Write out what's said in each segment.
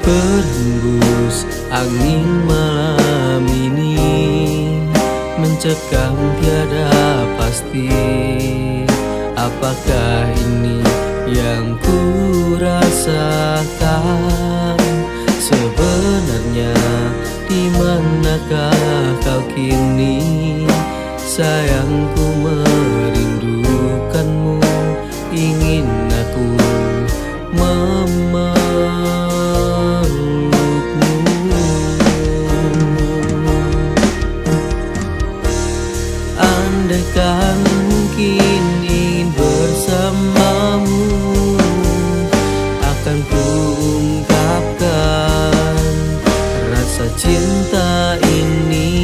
Berhembus angin malam ini mencekam tiada pasti. Apakah ini yang ku rasakan? Sebenarnya di manakah kau kini? Sayangku merindukanmu, ingin aku memelukmu. Andaikan mungkin ingin bersamamu, akan ku ungkapkan rasa cinta ini.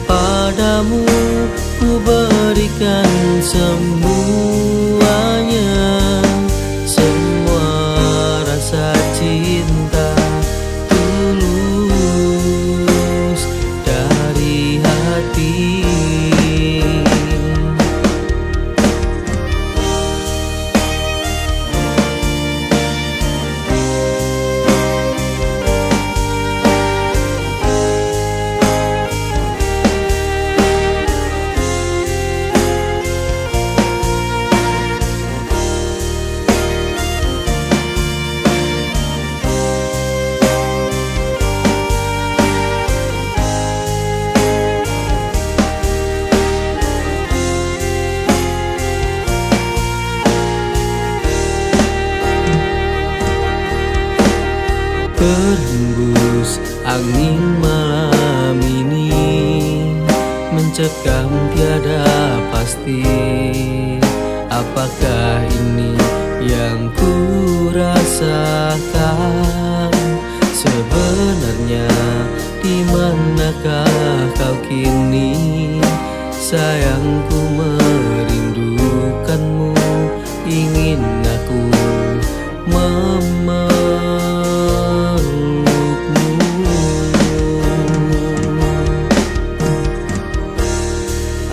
Padamu ku berikan semuanya, semua rasa cinta tulus dari hati. Berhembus angin malam ini mencekam tiada pasti. Apakah ini yang ku rasakan? Sebenarnya di manakah kau kini? Sayangku merindukanmu, ingin aku memelukmu.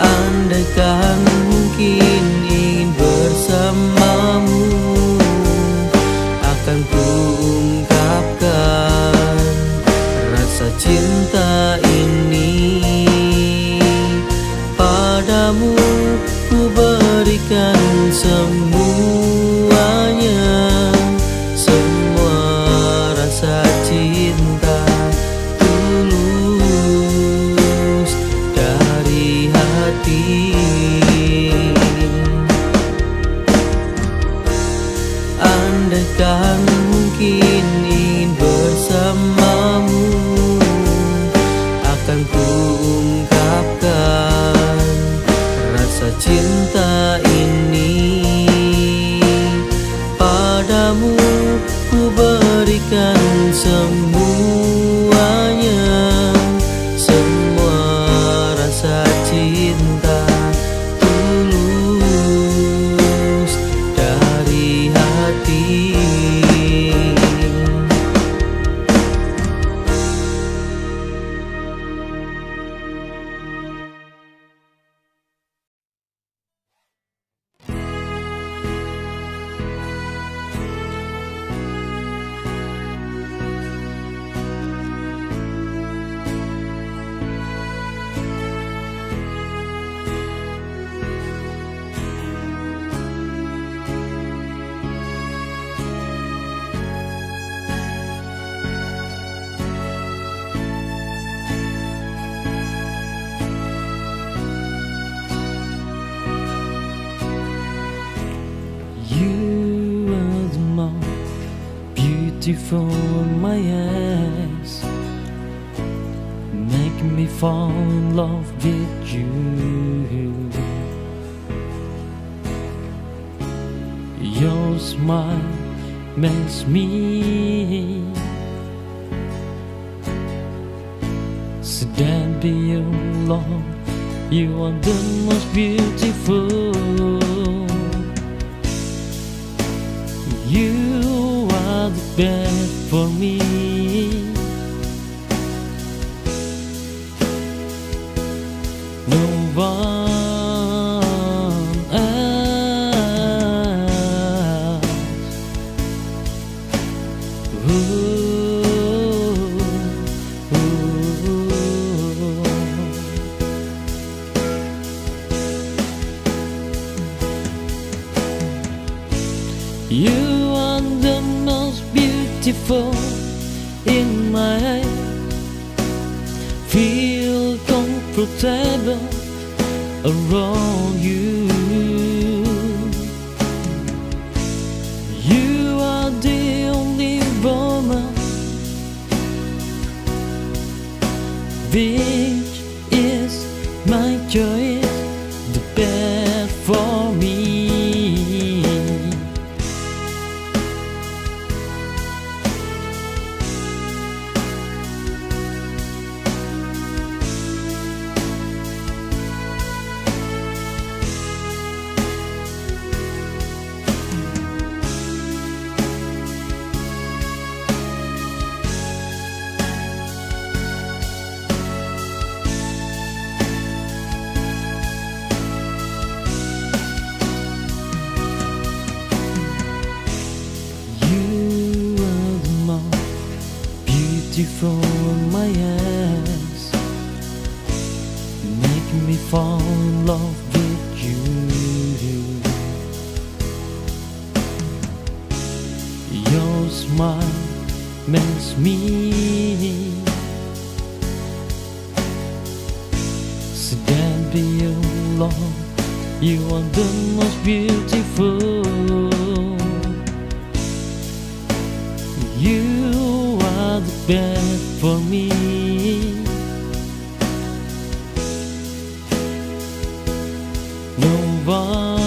Andaikan mungkin ingin bersamamu, akan ku ungkapkan rasa cinta ini. Padamu ku berikan semuanya, semua rasa cinta tulus dari hati. Andaikan mungkin ingin bersamamu, akan ku ungkapkan rasa cinta ini. Padamu ku berikan semuanya, semua rasa cinta tulus dari hati. You are the most beautiful in my eyes, making me fall in love with you. Your smile makes me stand by your love. You are the most beautiful. You are the best for me. No one else You are the most beautiful in my eyes. Feel comfortable around you. You are the only woman which is my choice, the best for me. Beautiful in my eyes, make me fall in love with you. Your smile makes me stand by your love. You are the most beautiful. You are the best for me. No one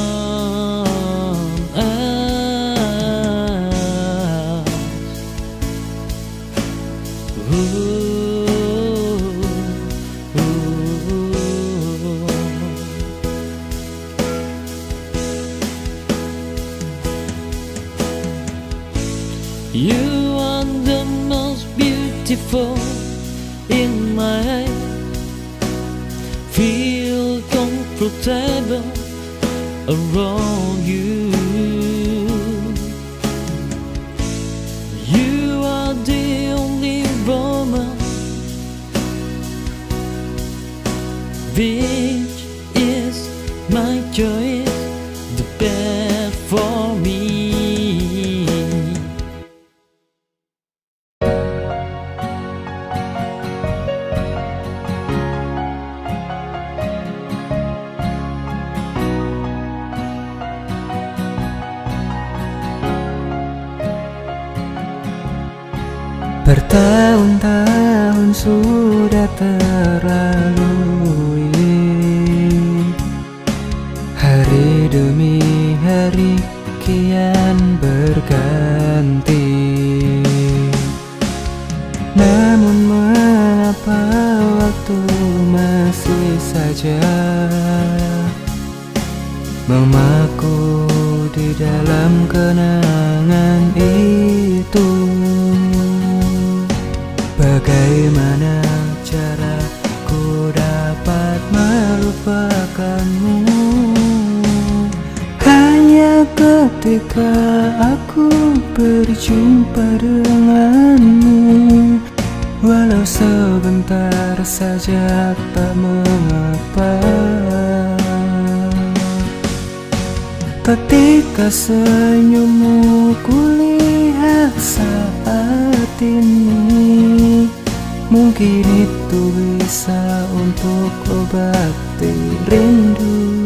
else. You are the most beautiful in my eyes. Feel comfortable around you. You are the only woman which is my choice, the best for me. Bertahun-tahun sudah terlalui, hari demi hari kian berganti. Namun mengapa waktu masih saja memaku di dalam kenangan itu? Bagaimana caraku dapat melupakanmu? Hanya ketika aku berjumpa denganmu, walau sebentar saja tak mengapa. Ketika senyummu kulihat saat ini, mungkin itu bisa untuk obati rindu.